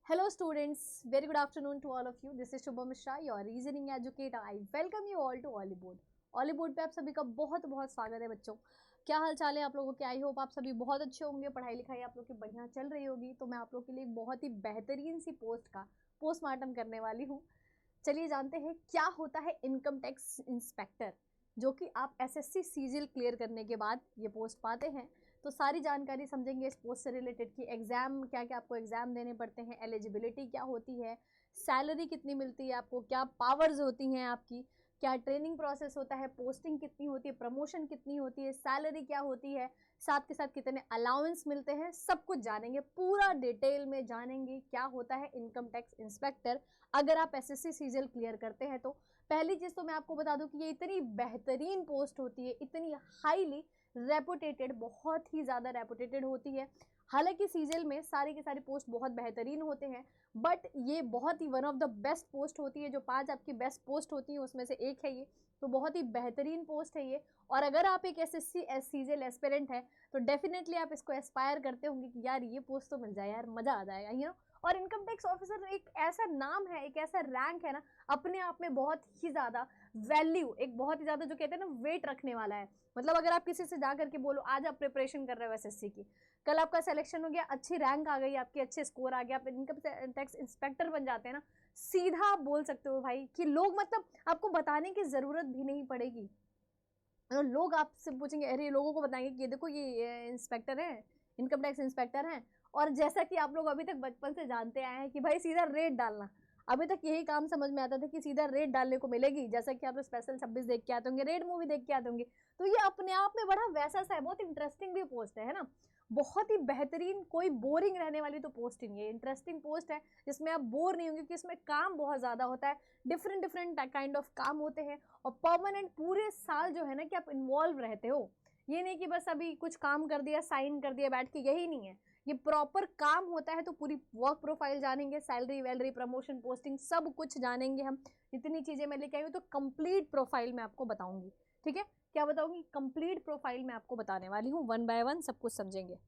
Hello students, very good afternoon to all of you. This is Shubham Mishra, your reasoning educator. I welcome you all to Ollywood. Ollywood पे आप सभी का बहुत बहुत स्वागत है बच्चों। क्या हाल चाल है आप लोगों के? आई होप आप सभी बहुत अच्छे होंगे, पढ़ाई लिखाई आप लोग की बढ़िया चल रही होगी। तो मैं आप लोग के लिए एक बहुत ही बेहतरीन सी पोस्ट का पोस्टमार्टम करने वाली हूँ। चलिए जानते हैं क्या होता है इनकम टैक्स इंस्पेक्टर, जो कि आप एसएससी सीजीएल क्लियर करने के बाद ये पोस्ट पाते हैं। तो सारी जानकारी समझेंगे इस पोस्ट से रिलेटेड कि एग्ज़ाम क्या क्या आपको एग्ज़ाम देने पड़ते हैं, एलिजिबिलिटी क्या होती है, सैलरी कितनी मिलती है आपको, क्या पावर्स होती हैं आपकी, क्या ट्रेनिंग प्रोसेस होता है, पोस्टिंग कितनी होती है, प्रमोशन कितनी होती है, सैलरी क्या होती है, साथ के साथ कितने अलाउंस मिलते हैं, सब कुछ जानेंगे, पूरा डिटेल में जानेंगे क्या होता है इनकम टैक्स इंस्पेक्टर अगर आप एसएससी सीजीएल क्लियर करते हैं। तो पहली चीज़ तो मैं आपको बता दूं कि ये इतनी बेहतरीन पोस्ट होती है, इतनी हाईली रेपुटेटेड, बहुत ही ज़्यादा रेपुटेटेड होती है। हालांकि सीजीएल में सारी की सारी पोस्ट बहुत बेहतरीन होते हैं, बट ये बहुत ही one of the best post होती है। जो 5 आपकी बेस्ट पोस्ट होती है उसमें से एक है ये, तो बहुत ही बेहतरीन पोस्ट है ये। और अगर आप एक एसएससी सीजीएल एस्पिरेंट है तो डेफिनेटली आप इसको एस्पायर करते होंगे कि यार ये पोस्ट तो मिल जाए, यार मज़ा आ जाएगा, यू नो। और इनकम टैक्स ऑफिसर एक ऐसा नाम है, एक ऐसा रैंक है ना, अपने आप में बहुत ही ज़्यादा वैल्यू, एक बहुत ही ज़्यादा जो कहते हैं ना वेट रखने वाला है। मतलब अगर आप किसी से जा करके बोलो आज आप प्रिपरेशन कर रहे हो एसएससी की, कल आपका सिलेक्शन हो गया, अच्छी रैंक आ गई आपकी, अच्छे स्कोर आ गया, आप इनकम टैक्स इंस्पेक्टर बन जाते हैं ना, सीधा आप बोल सकते हो भाई कि लोग, मतलब आपको बताने की ज़रूरत भी नहीं पड़ेगी। लोग आपसे पूछेंगे, अरे लोगों को बताएंगे कि देखो ये इंस्पेक्टर है, इनकम टैक्स इंस्पेक्टर हैं। और जैसा कि आप लोग अभी तक बचपन से जानते आए हैं कि भाई सीधा रेट डालना, अभी तक यही काम समझ में आता था कि सीधा रेट डालने को मिलेगी। जैसा कि आप स्पेशल 26 देख के आते होंगे, रेट मूवी देख के आते होंगे, तो ये अपने आप में बड़ा वैसा सा है, बहुत इंटरेस्टिंग भी पोस्ट है ना, बहुत ही बेहतरीन, कोई बोरिंग रहने वाली तो पोस्ट ही नहीं है, इंटरेस्टिंग पोस्ट है जिसमें आप बोर नहीं होंगे, क्योंकि इसमें काम बहुत ज़्यादा होता है, डिफरेंट डिफरेंट काइंड ऑफ काम होते हैं, और परमानेंट पूरे साल जो है ना कि आप इन्वॉल्व रहते हो। ये नहीं कि बस अभी कुछ काम कर दिया, साइन कर दिया बैठ के, यही नहीं है, ये प्रॉपर काम होता है। तो पूरी वर्क प्रोफाइल जानेंगे, सैलरी वैलरी, प्रमोशन, पोस्टिंग, सब कुछ जानेंगे हम। इतनी चीज़ें मैं लेके आई हूँ, तो कंप्लीट प्रोफाइल मैं आपको बताऊंगी। ठीक है, क्या बताऊंगी? कंप्लीट प्रोफाइल मैं आपको बताने वाली हूँ, वन बाय वन सब कुछ समझेंगे।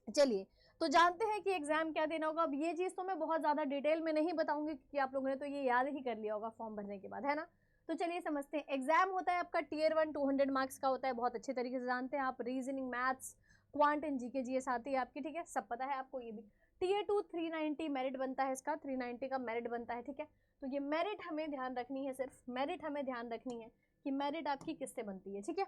चलिए तो जानते हैं कि एग्जाम क्या देना होगा। अब ये चीज़ तो मैं बहुत ज़्यादा डिटेल में नहीं बताऊंगी क्योंकि आप लोगों ने तो ये याद ही कर लिया होगा फॉर्म भरने के बाद, है ना। तो चलिए समझते हैं। एग्जाम होता है आपका टीयर 1 200 मार्क्स का होता है, बहुत अच्छे तरीके से जानते हैं आप। Reasoning, maths, quant and GK GS आती है आपकी, ठीक है, सब पता है आपको ये भी। टीयर 2 390 मेरिट बनता है इसका, 390 का मेरिट बनता है, ठीक है। तो ये मेरिट हमें ध्यान रखनी है, सिर्फ मेरिट हमें ध्यान रखनी है कि मेरिट आपकी किससे बनती है, ठीक है।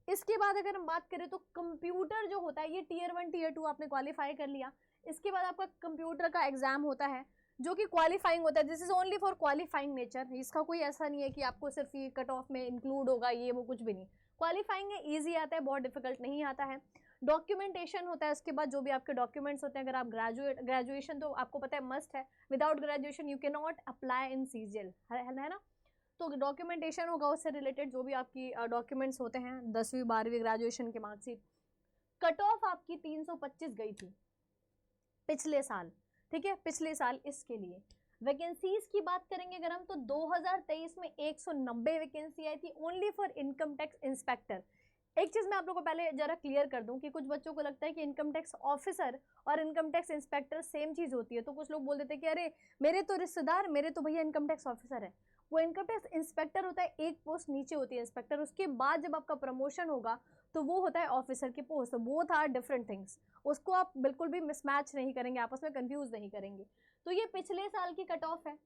इसके बाद अगर हम बात करें तो कंप्यूटर जो होता है, ये टीयर 1 टीयर 2 आपने क्वालिफाई कर लिया। इसके बाद आपका कंप्यूटर का एग्जाम होता है जो कि क्वालिफाइंग होता है। This is only for qualifying nature, इसका कोई ऐसा नहीं है कि आपको सिर्फ ये कट ऑफ में इंक्लूड होगा, ये वो कुछ भी नहीं। क्वालिफाइंग है, ईजी आता है, बहुत डिफिकल्ट नहीं आता है। डॉक्यूमेंटेशन होता है उसके बाद, जो भी आपके डॉक्यूमेंट्स होते हैं। अगर आप ग्रेजुएशन तो आपको पता है मस्ट है, without graduation you can not apply in CGL, है ना। तो डॉक्यूमेंटेशन होगा, उससे रिलेटेड जो भी आपकी डॉक्यूमेंट्स होते हैं, 10वीं 12वीं ग्रेजुएशन की मार्कशीट। कट ऑफ आपकी 325 गई थी पिछले साल, ठीक है, पिछले साल। इसके लिए वैकेंसीज की बात करेंगे अगर हम, तो 2023 में 190 वैकेंसी आई थी only for income tax inspector. एक चीज मैं आप लोगों को पहले जरा क्लियर कर दूं कि कुछ बच्चों को लगता है कि इनकम टैक्स ऑफिसर और इनकम टैक्स इंस्पेक्टर सेम चीज होती है। तो कुछ लोग बोल देते हैं कि अरे मेरे तो रिश्तेदार, मेरे तो भैया इनकम टैक्स ऑफिसर है। वो इनकम टैक्स इंस्पेक्टर होता है, एक पोस्ट नीचे होती है इंस्पेक्टर, उसके बाद जब आपका प्रमोशन होगा तो वो होता है ऑफिसर की post. Both are different things, उसको आप बिल्कुल भी मिसमैच नहीं करेंगे, आपस में कंफ्यूज नहीं करेंगे। तो ये पिछले साल की कट ऑफ है।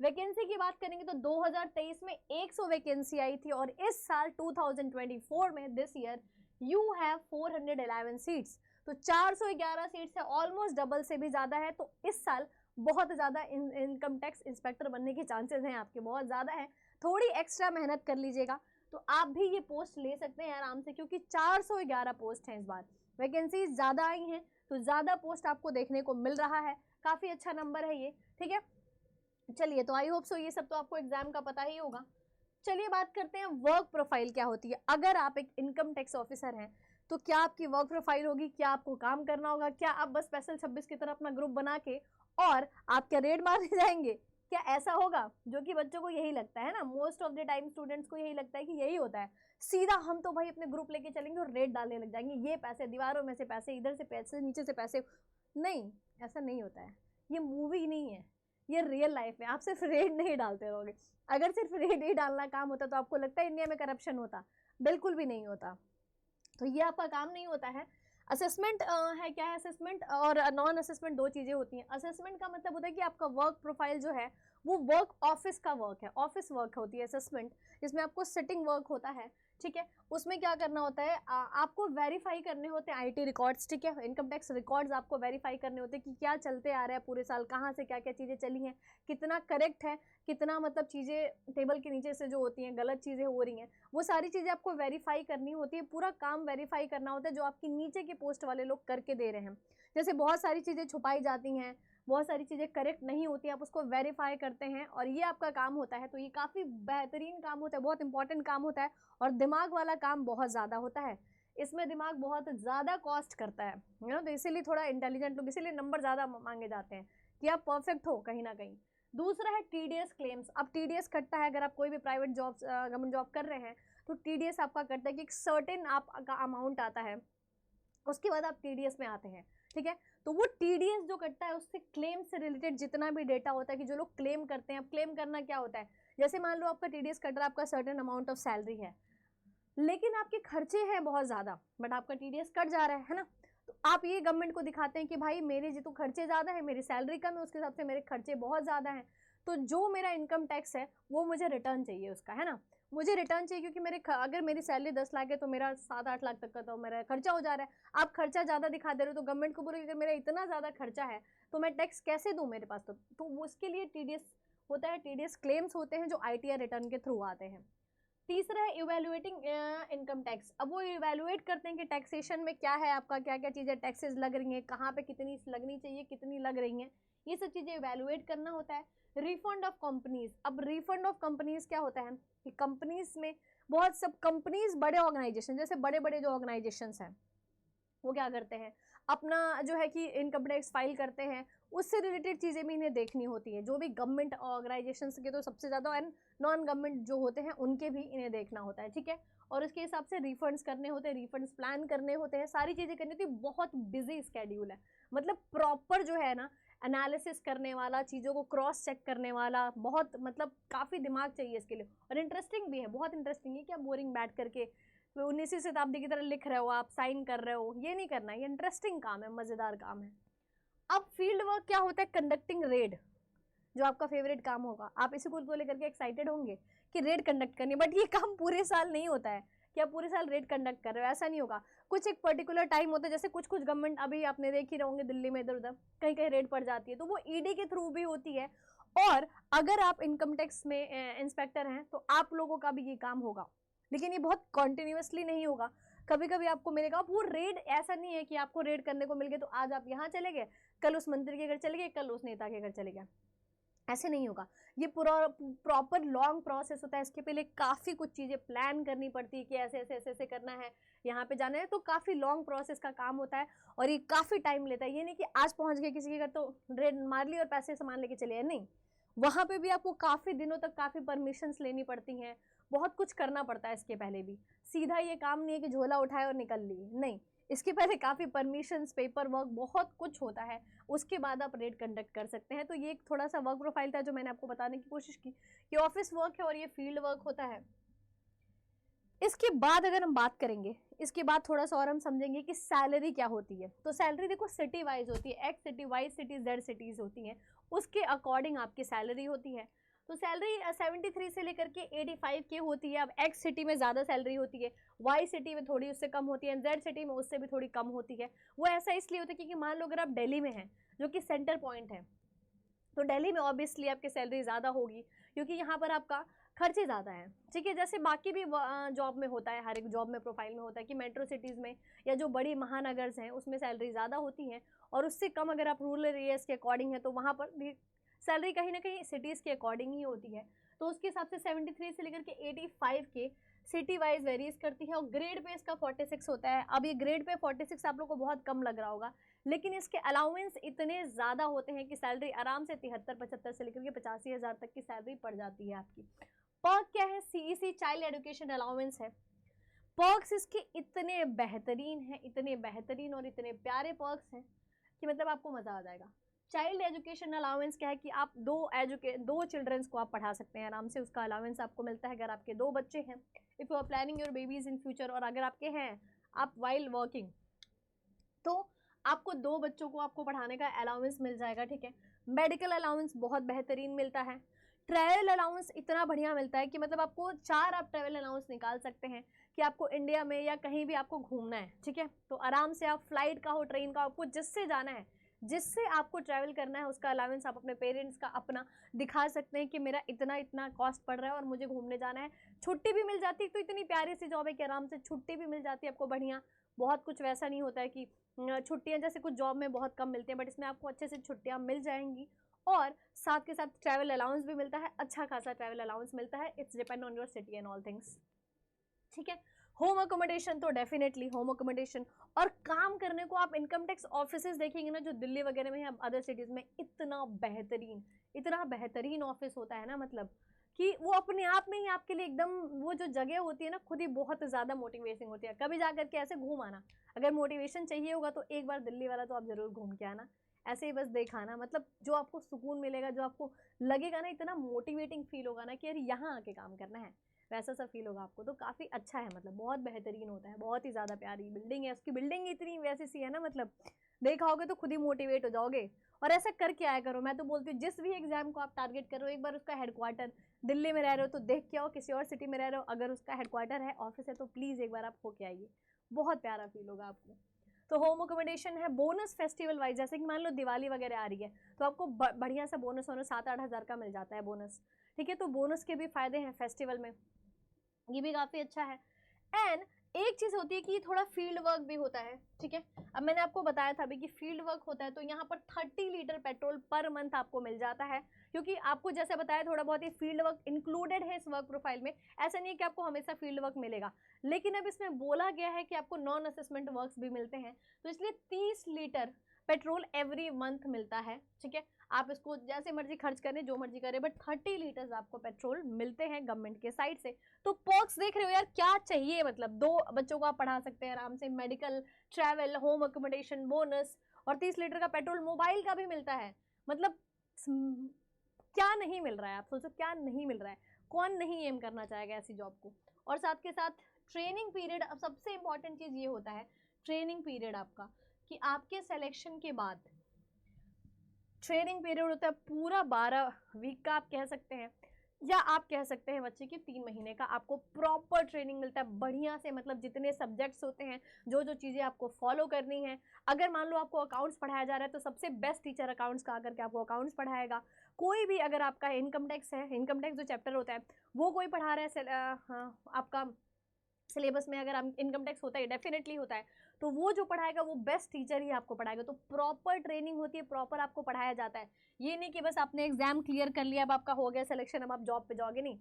वैकेंसी की बात करेंगे तो 2023 में 100 वैकेंसी आई थी, और इस साल 2024 में this year you have 411 seats, तो 411 सीट्स है, ऑलमोस्ट डबल से भी ज़्यादा है। तो इस साल बहुत ज़्यादा इनकम टैक्स इंस्पेक्टर बनने के चांसेस हैं आपके, बहुत ज़्यादा है। थोड़ी एक्स्ट्रा मेहनत कर लीजिएगा तो आप भी ये पोस्ट ले सकते हैं आराम से, क्योंकि 411 पोस्ट हैं इस बार, वैकेंसी ज़्यादा आई हैं तो ज़्यादा पोस्ट आपको देखने को मिल रहा है। काफ़ी अच्छा नंबर है ये, ठीक है। चलिए, तो आई होप सो ये सब तो आपको एग्जाम का पता ही होगा। चलिए बात करते हैं वर्क प्रोफाइल क्या होती है। अगर आप एक इनकम टैक्स ऑफिसर हैं तो क्या आपकी वर्क प्रोफाइल होगी, क्या आपको काम करना होगा, क्या आप बस स्पेशल 26 की तरह अपना ग्रुप बना के और आप क्या रेड मारने जाएंगे, क्या ऐसा होगा? जो कि बच्चों को यही लगता है ना, most of the time students को यही लगता है कि यही होता है, सीधा हम तो भाई अपने ग्रुप लेके चलेंगे और रेड डालने लग जाएंगे, ये पैसे, दीवारों में से पैसे, इधर से पैसे, नीचे से पैसे। नहीं, ऐसा नहीं होता है। ये मूवी नहीं है, ये रियल लाइफ है। आप सिर्फ रेड नहीं डालते रहोगे। अगर सिर्फ रेड ही डालना काम होता तो आपको लगता है इंडिया में करप्शन होता? बिल्कुल भी नहीं होता। तो ये आपका काम नहीं होता है। असेसमेंट है, क्या है असेसमेंट और नॉन असेसमेंट, दो चीज़ें होती हैं। असेसमेंट का मतलब होता है कि आपका वर्क प्रोफाइल जो है वो वर्क ऑफिस का वर्क है, ऑफिस वर्क होती है असेसमेंट, जिसमें आपको सिटिंग वर्क होता है, ठीक है। उसमें क्या करना होता है, आपको वेरीफाई करने होते हैं आईटी रिकॉर्ड्स, ठीक है। इनकम टैक्स रिकॉर्ड्स आपको वेरीफाई करने होते हैं कि क्या चलते आ रहा है पूरे साल, कहाँ से क्या क्या चीज़ें चली हैं, कितना करेक्ट है, कितना मतलब चीज़ें टेबल के नीचे से जो होती हैं गलत चीज़ें हो रही हैं, वो सारी चीज़ें आपको वेरीफाई करनी होती है। पूरा काम वेरीफाई करना होता है जो आपकी नीचे के पोस्ट वाले लोग करके दे रहे हैं। जैसे बहुत सारी चीज़ें छुपाई जाती हैं, बहुत सारी चीज़ें करेक्ट नहीं होती, आप उसको वेरीफाई करते हैं और ये आपका काम होता है। तो ये काफ़ी बेहतरीन काम होता है, बहुत इंपॉर्टेंट काम होता है और दिमाग वाला काम बहुत ज़्यादा होता है। इसमें दिमाग बहुत ज़्यादा कॉस्ट करता है ना, तो इसीलिए थोड़ा इंटेलिजेंट लोग, इसीलिए नंबर ज़्यादा मांगे जाते हैं कि आप परफेक्ट हो कहीं ना कहीं। दूसरा है टीडीएस क्लेम्स। अब टीडीएस कटता है, अगर आप कोई भी प्राइवेट जॉब गवर्नमेंट जॉब कर रहे हैं तो टीडीएस आपका कटता है कि एक सर्टेन आपका अमाउंट आता है, उसके बाद आप टीडीएस में आते हैं, ठीक है। तो वो टीडीएस जो कटता है उससे क्लेम से रिलेटेड जितना भी डेटा होता है कि जो लोग क्लेम करते हैं। अब क्लेम करना क्या होता है, जैसे मान लो आपका टीडीएस कट रहा है, आपका सर्टेन अमाउंट ऑफ सैलरी है, लेकिन आपके खर्चे हैं बहुत ज़्यादा, बट आपका टीडीएस कट जा रहा है ना। तो आप ये गवर्नमेंट को दिखाते हैं कि भाई मेरे जो तो खर्चे ज़्यादा है, मेरी सैलरी कम है, उसके हिसाब से मेरे खर्चे बहुत ज़्यादा हैं, तो जो मेरा इनकम टैक्स है वो मुझे रिटर्न चाहिए उसका, है ना। मुझे रिटर्न चाहिए क्योंकि अगर मेरी सैलरी 10 लाख है तो मेरा 7-8 लाख तक का तो मेरा खर्चा हो जा रहा है। आप खर्चा ज़्यादा दिखा दे रहे हो तो गवर्नमेंट को बोलोगे अगर मेरा इतना ज़्यादा खर्चा है तो मैं टैक्स कैसे दूँ मेरे पास, तो उसके लिए टीडीएस होता है, टीडीएस क्लेम्स होते हैं जो आईटीआर रिटर्न के थ्रू आते हैं। तीसरा है इवेल्युएटिंग इनकम टैक्स। अब वो इवेल्युएट करते हैं कि टैक्सेशन में क्या है, आपका क्या क्या चीज़ें टैक्सेस लग रही हैं, कहाँ पे कितनी लगनी चाहिए, कितनी लग रही हैं, ये सब चीज़ें इवेल्युएट करना होता है। Refund of companies. अब रिफंड ऑफ कंपनीज क्या होता है कि कंपनीज में बहुत सब कंपनीज, बड़े ऑर्गेनाइजेशन, जैसे बड़े बड़े जो ऑर्गेनाइजेशंस हैं वो क्या करते हैं, अपना जो है कि इनकम टैक्स फाइल करते हैं, उससे रिलेटेड चीज़ें भी इन्हें देखनी होती हैं। जो भी गवर्नमेंट ऑर्गेनाइजेशंस के तो सबसे ज़्यादा, एंड नॉन गवर्नमेंट जो होते हैं उनके भी इन्हें देखना होता है, ठीक है। और उसके हिसाब से रिफंड्स करने होते हैं, रिफंड्स प्लान करने होते हैं, सारी चीज़ें करनी होती है। बहुत बिजी स्केड्यूल है, मतलब प्रॉपर जो है ना एनालिसिस करने वाला, चीज़ों को क्रॉस चेक करने वाला, बहुत मतलब काफ़ी दिमाग चाहिए इसके लिए। और इंटरेस्टिंग भी है, बहुत इंटरेस्टिंग है। क्या बोरिंग बैठ करके 19वीं शताब्दी की तरह लिख रहे हो, आप साइन कर रहे हो, ये नहीं करना। ये इंटरेस्टिंग काम है, मज़ेदार काम है। अब फील्ड वर्क क्या होता है, कंडक्टिंग रेड, जो आपका फेवरेट काम होगा। आप इसी को लेकर के एक्साइटेड होंगे कि रेड कंडक्ट करनी, बट ये काम पूरे साल नहीं होता है कि आप पूरे साल रेड कंडक्ट कर रहे हो, ऐसा नहीं होगा। कुछ एक पर्टिकुलर टाइम होता है, जैसे कुछ कुछ गवर्नमेंट, अभी आपने देख ही रहोगे दिल्ली में इधर उधर कहीं कहीं रेड पड़ जाती है, तो वो ईडी के थ्रू भी होती है। और अगर आप इनकम टैक्स में इंस्पेक्टर हैं तो आप लोगों का भी ये काम होगा, लेकिन ये बहुत कॉन्टिन्यूसली नहीं होगा। कभी कभी आपको मिलेगा। वो रेड ऐसा नहीं है कि आपको रेड करने को मिल गए तो आज आप यहाँ चले गए, कल उस मंत्री के घर चले गए, कल उस नेता के घर चले गए, ऐसे नहीं होगा। ये पूरा प्रॉपर लॉन्ग प्रोसेस होता है। इसके पहले काफ़ी कुछ चीज़ें प्लान करनी पड़ती है कि ऐसे ऐसे ऐसे ऐसे करना है, यहाँ पे जाना है, तो काफ़ी लॉन्ग प्रोसेस का काम होता है और ये काफ़ी टाइम लेता है। ये नहीं कि आज पहुँच गए किसी के घर तो रेड मार ली और पैसे सामान लेके चले गए, नहीं। वहाँ पे भी आपको काफ़ी दिनों तक काफ़ी परमिशंस लेनी पड़ती हैं, बहुत कुछ करना पड़ता है इसके पहले भी। सीधा ये काम नहीं है कि झोला उठाए और निकल लिए, नहीं। इसके पहले काफ़ी परमिशंस, पेपर वर्क, बहुत कुछ होता है, उसके बाद आप रेड कंडक्ट कर सकते हैं। तो ये एक थोड़ा सा वर्क प्रोफाइल था जो मैंने आपको बताने की कोशिश की कि ऑफिस वर्क है और ये फील्ड वर्क होता है। इसके बाद अगर हम बात करेंगे, इसके बाद थोड़ा सा और हम समझेंगे कि सैलरी क्या होती है। तो सैलरी देखो सिटी वाइज होती है, x city, y city, z cities होती हैं, उसके अकॉर्डिंग आपकी सैलरी होती है। तो सैलरी 73 से लेकर के 85 की होती है। अब एक्स सिटी में ज़्यादा सैलरी होती है, वाई सिटी में थोड़ी उससे कम होती है, जेड सिटी में उससे भी थोड़ी कम होती है। वो ऐसा इसलिए होता है क्योंकि मान लो अगर आप दिल्ली में हैं जो कि सेंटर पॉइंट है, तो दिल्ली में ऑब्वियसली आपकी सैलरी ज़्यादा होगी क्योंकि यहाँ पर आपका खर्चे ज़्यादा हैं, ठीक है। जैसे बाकी भी जॉब में होता है, हर एक जॉब में प्रोफाइल में होता है कि मेट्रो सिटीज़ में या जो बड़ी महानगर्स हैं उसमें सैलरी ज़्यादा होती हैं, और उससे कम अगर आप रूरल एरियाज़ के अकॉर्डिंग है तो वहाँ पर भी सैलरी कहीं ना कहीं सिटीज़ के अकॉर्डिंग ही होती है। तो उसके हिसाब से 73 से लेकर के 85 के सिटी वाइज वेरीज करती है। और ग्रेड पे इसका 46 होता है। अब ये ग्रेड पे 46 आप लोग को बहुत कम लग रहा होगा, लेकिन इसके अलाउंस इतने ज़्यादा होते हैं कि सैलरी आराम से 73-75 से लेकर के 85,000 तक की सैलरी पड़ जाती है आपकी। पर्क क्या है, सीईसी चाइल्ड एजुकेशन अलाउंस है। पर्क्स इसके इतने बेहतरीन हैं, इतने बेहतरीन और इतने प्यारे पर्क्स हैं कि मतलब आपको मज़ा आ जाएगा। चाइल्ड एजुकेशन अलाउंस क्या है कि आप दो चिल्ड्रंस को आप पढ़ा सकते हैं आराम से, उसका अलाउंस आपको मिलता है अगर आपके 2 बच्चे हैं, if you are planning your babies in future, और अगर आपके हैं आप वाइल वर्किंग, तो आपको 2 बच्चों को आपको पढ़ाने का अलाउंस मिल जाएगा, ठीक है। मेडिकल अलाउंस बहुत बेहतरीन मिलता है। ट्रैवल अलाउंस इतना बढ़िया मिलता है कि मतलब आपको 4 आप ट्रैवल अलाउंस निकाल सकते हैं कि आपको इंडिया में या कहीं भी आपको घूमना है, ठीक है, तो आराम से आप फ्लाइट का हो, ट्रेन का, आपको जिससे जाना है, जिससे आपको ट्रैवल करना है, उसका अलाउंस आप अपने पेरेंट्स का अपना दिखा सकते हैं कि मेरा इतना इतना कॉस्ट पड़ रहा है और मुझे घूमने जाना है। छुट्टी भी मिल जाती है, तो इतनी प्यारी सी जॉब है कि आराम से छुट्टी भी मिल जाती है आपको बढ़िया। बहुत कुछ वैसा नहीं होता है कि छुट्टियां जैसे कुछ जॉब में बहुत कम मिलती हैं, बट इसमें आपको अच्छे से छुट्टियां मिल जाएंगी और साथ के साथ ट्रैवल अलाउंस भी मिलता है, अच्छा खासा ट्रैवल अलाउंस मिलता है। It's depend on your city and all things, ठीक है। होम अकोमोडेशन तो डेफिनेटली होम अकोमोडेशन, और काम करने को आप इनकम टैक्स ऑफिसेज देखेंगे ना जो दिल्ली वगैरह में या अदर सिटीज़ में, इतना बेहतरीन ऑफिस होता है ना, मतलब कि वो अपने आप में ही आपके लिए एकदम, वो जो जगह होती है ना खुद ही बहुत ज़्यादा मोटिवेटिंग होती है। कभी जा करके ऐसे घूम आना, अगर मोटिवेशन चाहिए होगा तो एक बार दिल्ली वाला तो आप ज़रूर घूम के आना, ऐसे ही बस देखाना, मतलब जो आपको सुकून मिलेगा, जो आपको लगेगा ना, इतना मोटिवेटिंग फील होगा ना कि यार यहाँ आके काम करना है, वैसा सा फील होगा आपको। तो काफ़ी अच्छा है, मतलब बहुत बेहतरीन होता है, बहुत ही ज़्यादा प्यारी बिल्डिंग है, उसकी बिल्डिंग इतनी वैसी सी है ना, मतलब देखा होगे तो खुद ही मोटिवेट हो जाओगे। और ऐसा करके आया करो, मैं तो बोलती हूँ जिस भी एग्जाम को आप टारगेट करो, एक बार उसका हेडक्वार्टर, दिल्ली में रह रहे हो तो देख के आओ, किसी और सिटी में रह रहे हो अगर उसका हेडक्वार्टर है, ऑफिस है, तो प्लीज़ एक बार आप होके आइए, बहुत प्यारा फील होगा आपको। तो होम अकोमोडेशन है। बोनस फेस्टिवल वाइज, जैसे कि मान लो दिवाली वगैरह आ रही है तो आपको बढ़िया सा बोनस 7-8 हज़ार का मिल जाता है बोनस, ठीक है, तो बोनस के भी फायदे हैं फेस्टिवल में, ये भी काफ़ी अच्छा है। एंड एक चीज़ होती है कि थोड़ा फील्ड वर्क भी होता है, ठीक है। अब मैंने आपको बताया था अभी कि फील्ड वर्क होता है, तो यहाँ पर 30 लीटर पेट्रोल पर मंथ आपको मिल जाता है, क्योंकि आपको जैसे बताया थोड़ा बहुत ही फील्ड वर्क इंक्लूडेड है इस वर्क प्रोफाइल में। ऐसा नहीं है कि आपको हमेशा फील्ड वर्क मिलेगा, लेकिन अब इसमें बोला गया है कि आपको नॉन असेसमेंट वर्क्स भी मिलते हैं, तो इसलिए 30 लीटर पेट्रोल एवरी मंथ मिलता है, ठीक है। आप इसको जैसे मर्जी खर्च करें, जो मर्जी करें, बट 30 लीटर्स आपको पेट्रोल मिलते हैं गवर्नमेंट के साइड से। तो पर्क्स देख रहे हो यार, क्या चाहिए, मतलब 2 बच्चों को आप पढ़ा सकते हैं आराम से, medical, travel, home accommodation, bonus, और 30 लीटर का पेट्रोल, मोबाइल का भी मिलता है, मतलब क्या नहीं मिल रहा है, आप सोचो क्या नहीं मिल रहा है, कौन नहीं एम करना चाहेगा ऐसी जॉब को। और साथ के साथ ट्रेनिंग पीरियड, अब सबसे इंपॉर्टेंट चीज़ ये होता है ट्रेनिंग पीरियड आपका, कि आपके सिलेक्शन के बाद ट्रेनिंग पीरियड होता है पूरा 12 वीक का आप कह सकते हैं, या आप कह सकते हैं बच्चे की 3 महीने का आपको प्रॉपर ट्रेनिंग मिलता है बढ़िया से, मतलब जितने सब्जेक्ट्स होते हैं, जो जो चीज़ें आपको फॉलो करनी है। अगर मान लो आपको अकाउंट्स पढ़ाया जा रहा है तो सबसे बेस्ट टीचर अकाउंट्स का आकर के आपको अकाउंट्स पढ़ाएगा। कोई भी अगर आपका इनकम टैक्स है, इनकम टैक्स जो चैप्टर होता है वो कोई पढ़ा रहा है, हाँ, आपका सिलेबस में अगर इनकम टैक्स होता है, डेफिनेटली होता है, तो वो जो पढ़ाएगा वो बेस्ट टीचर ही आपको पढ़ाएगा। तो प्रॉपर ट्रेनिंग होती है, प्रॉपर आपको पढ़ाया जाता है। ये नहीं कि बस आपने एग्जाम क्लियर कर लिया, अब आपका हो गया सिलेक्शन, अब आप जॉब पे जाओगे, नहीं,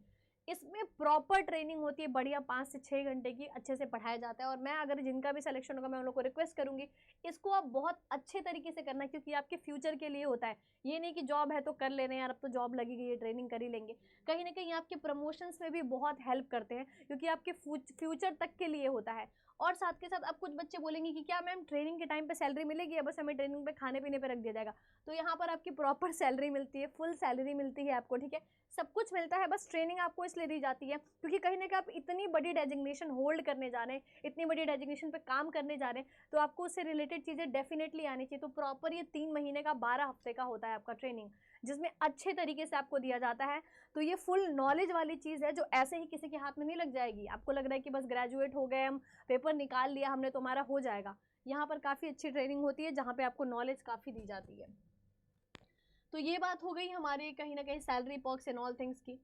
इसमें प्रॉपर ट्रेनिंग होती है बढ़िया, 5 से 6 घंटे की, अच्छे से पढ़ाया जाता है। और मैं अगर जिनका भी सिलेक्शन होगा मैं उन लोग को रिक्वेस्ट करूंगी इसको आप बहुत अच्छे तरीके से करना, क्योंकि आपके फ्यूचर के लिए होता है। ये नहीं कि जॉब है तो कर लेने यार, अब तो जॉब लगी गई है, ट्रेनिंग कर ही लेंगे, कहीं ना कहीं आपके प्रमोशंस में भी बहुत हेल्प करते हैं, क्योंकि आपके फ्यूचर तक के लिए होता है। और साथ के साथ अब कुछ बच्चे बोलेंगे कि क्या मैम ट्रेनिंग के टाइम पे सैलरी मिलेगी या बस हमें ट्रेनिंग पे खाने पीने पे रख दिया जाएगा, तो यहाँ पर आपकी प्रॉपर सैलरी मिलती है, फुल सैलरी मिलती है आपको, ठीक है, सब कुछ मिलता है। बस ट्रेनिंग आपको इसलिए दी जाती है क्योंकि कहीं ना कहीं आप इतनी बड़ी डेजिग्नेशन होल्ड करने जा रहे हैं, इतनी बड़ी डेजिग्नेशन पे काम करने जा रहे हैं, तो आपको उससे रिलेटेड चीज़ें डेफिनेटली आनी चाहिए। तो प्रॉपर ये 3 महीने का 12 हफ्ते का होता है आपका ट्रेनिंग, जिसमें अच्छे तरीके से आपको दिया जाता है। तो ये फुल नॉलेज वाली चीज़ है जो ऐसे ही किसी के हाथ में नहीं लग जाएगी। आपको लग रहा है कि बस ग्रेजुएट हो गए हम, पेपर निकाल लिया हमने तो हमारा हो जाएगा, यहाँ पर काफ़ी अच्छी ट्रेनिंग होती है जहाँ पे आपको नॉलेज काफ़ी दी जाती है। तो ये बात हो गई हमारे कहीं ना कहीं salary perks and all things की।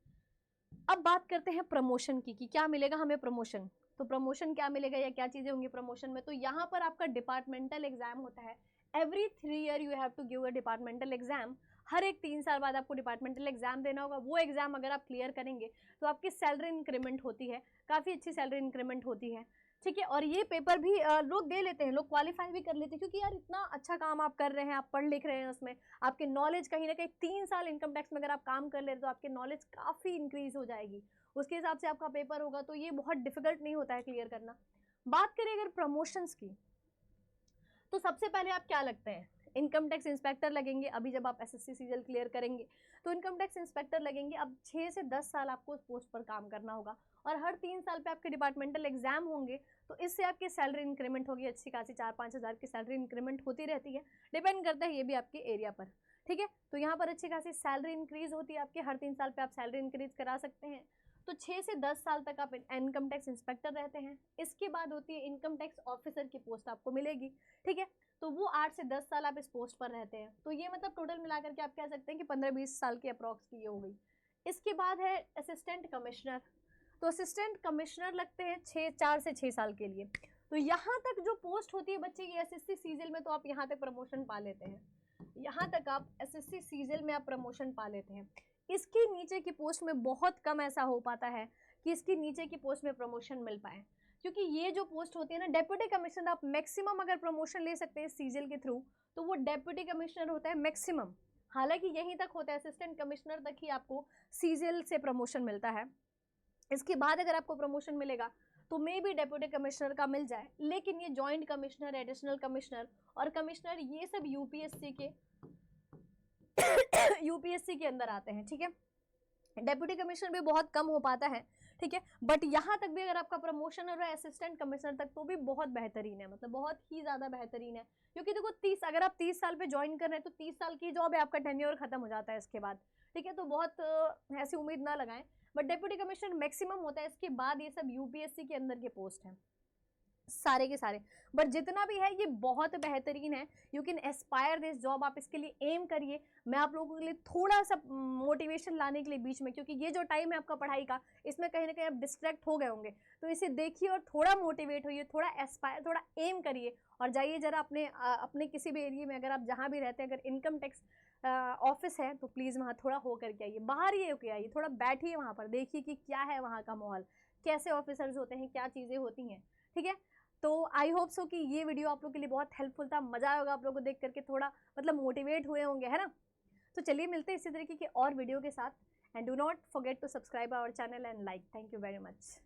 अब बात करते हैं प्रमोशन की कि क्या मिलेगा हमें प्रमोशन। तो प्रमोशन क्या मिलेगा या क्या चीज़ें होंगी प्रमोशन में, तो यहाँ पर आपका डिपार्टमेंटल एग्जाम होता है। Every 3 year you have to give a departmental exam, हर एक 3 साल बाद आपको डिपार्टमेंटल एग्जाम देना होगा। वो एग्जाम अगर आप क्लियर करेंगे तो आपकी सैलरी इंक्रीमेंट होती है, काफ़ी अच्छी सैलरी इंक्रीमेंट होती है, ठीक है। और ये पेपर भी लोग दे लेते हैं, लोग क्वालिफाई भी कर लेते हैं, क्योंकि यार इतना अच्छा काम आप कर रहे हैं, आप पढ़ लिख रहे हैं, उसमें आपके नॉलेज कहीं ना कहीं 3 साल इनकम टैक्स में अगर आप काम कर ले तो आपकी नॉलेज काफ़ी इंक्रीज हो जाएगी, उसके हिसाब से आपका पेपर होगा। तो ये बहुत डिफिकल्ट नहीं होता है क्लियर करना। बात करें अगर प्रमोशंस की, तो सबसे पहले आप क्या लगते हैं, इनकम टैक्स इंस्पेक्टर लगेंगे। अभी जब आप एसएससी सीजीएल क्लियर करेंगे तो इनकम टैक्स इंस्पेक्टर लगेंगे। अब 6 से 10 साल आपको उस पोस्ट पर काम करना होगा और हर 3 साल पे आपके डिपार्टमेंटल एग्जाम होंगे, तो इससे आपकी सैलरी इंक्रीमेंट होगी, अच्छी खासी 4-5 हज़ार की सैलरी इंक्रीमेंट होती रहती है, डिपेंड करता है ये भी आपके एरिया पर, ठीक है। तो यहाँ पर अच्छी खासी सैलरी इंक्रीज होती है आपकी, हर 3 साल पे आप सैलरी इंक्रीज करा सकते हैं। तो 6 से 10 साल तक आप इनकम टैक्स इंस्पेक्टर रहते हैं। इसके बाद होती है इनकम टैक्स ऑफिसर की पोस्ट आपको मिलेगी, ठीक है। तो वो 8 से 10 साल आप इस पोस्ट पर रहते हैं। तो ये मतलब टोटल मिलाकर के आप कह सकते हैं कि 15-20 साल की अप्रॉक्स की ये हो गई। इसके बाद है असिस्टेंट कमिश्नर। तो असिस्टेंट कमिश्नर लगते हैं 4 से 6 साल के लिए। तो यहाँ तक जो पोस्ट होती है बच्चे की एसएससी सीजीएल में, तो आप यहाँ तक प्रमोशन पा लेते हैं, यहाँ तक आप एसएससी सीजीएल में आप प्रमोशन पा लेते हैं। इसके नीचे की पोस्ट में बहुत कम ऐसा हो पाता है कि इसकी नीचे की पोस्ट में प्रमोशन मिल पाए, क्योंकि ये जो पोस्ट होती है ना, डेप्यूटी कमिश्नर आप मैक्सिमम अगर प्रमोशन ले सकते हैं सीजीएल के थ्रू, तो वो डेप्यूटी कमिश्नर होता है मैक्सिमम। हालांकि यहीं तक होता है, असिस्टेंट कमिश्नर तक ही आपको सीजीएल से प्रमोशन मिलता है। इसके बाद अगर आपको प्रमोशन मिलेगा तो मे भी डेप्यूटी कमिश्नर का मिल जाए, लेकिन ये जॉइंट कमिश्नर, एडिशनल कमिश्नर और कमिश्नर ये सब यूपीएससी के अंदर आते हैं, ठीक है। डेप्यूटी कमिश्नर भी बहुत कम हो पाता है, ठीक है, बट यहाँ तक भी अगर आपका प्रमोशन हो रहा है असिस्टेंट कमिश्नर तक, तो भी बहुत बेहतरीन है, मतलब बहुत ही ज़्यादा बेहतरीन है। क्योंकि देखो अगर आप 30 साल पे ज्वाइन कर रहे हैं तो 30 साल की जॉब है, आपका टेन्योर खत्म हो जाता है इसके बाद, ठीक है। तो बहुत ऐसी उम्मीद ना लगाएं, बट डेप्यूटी कमिश्नर मैक्सिमम होता है। इसके बाद ये सब यूपीएससी के अंदर के पोस्ट हैं सारे के सारे, बट जितना भी है ये बहुत बेहतरीन है। You can Aspire this job, आप इसके लिए एम करिए। मैं आप लोगों के लिए थोड़ा सा मोटिवेशन लाने के लिए बीच में, क्योंकि ये जो टाइम है आपका पढ़ाई का, इसमें कहीं ना कहीं आप डिस्ट्रैक्ट हो गए होंगे, तो इसे देखिए और थोड़ा मोटिवेट होइए, थोड़ा एस्पायर, थोड़ा एम करिए और जाइए जरा अपने किसी भी एरिया में, अगर आप जहाँ भी रहते हैं, अगर इनकम टैक्स ऑफिस है तो प्लीज़ वहाँ थोड़ा हो करके आइए, बाहर ही होके आइए, थोड़ा बैठिए वहाँ पर, देखिए कि क्या है वहाँ का माहौल, कैसे ऑफिसर्स होते हैं, क्या चीज़ें होती हैं, ठीक है। तो आई होप सो कि ये वीडियो आप लोग के लिए बहुत हेल्पफुल था, मजा आया होगा आप लोगों को देख करके, थोड़ा मतलब मोटिवेट हुए होंगे, है ना। तो चलिए मिलते हैं इसी तरीके के और वीडियो के साथ, and do not forget to subscribe our channel and like. Thank you very much.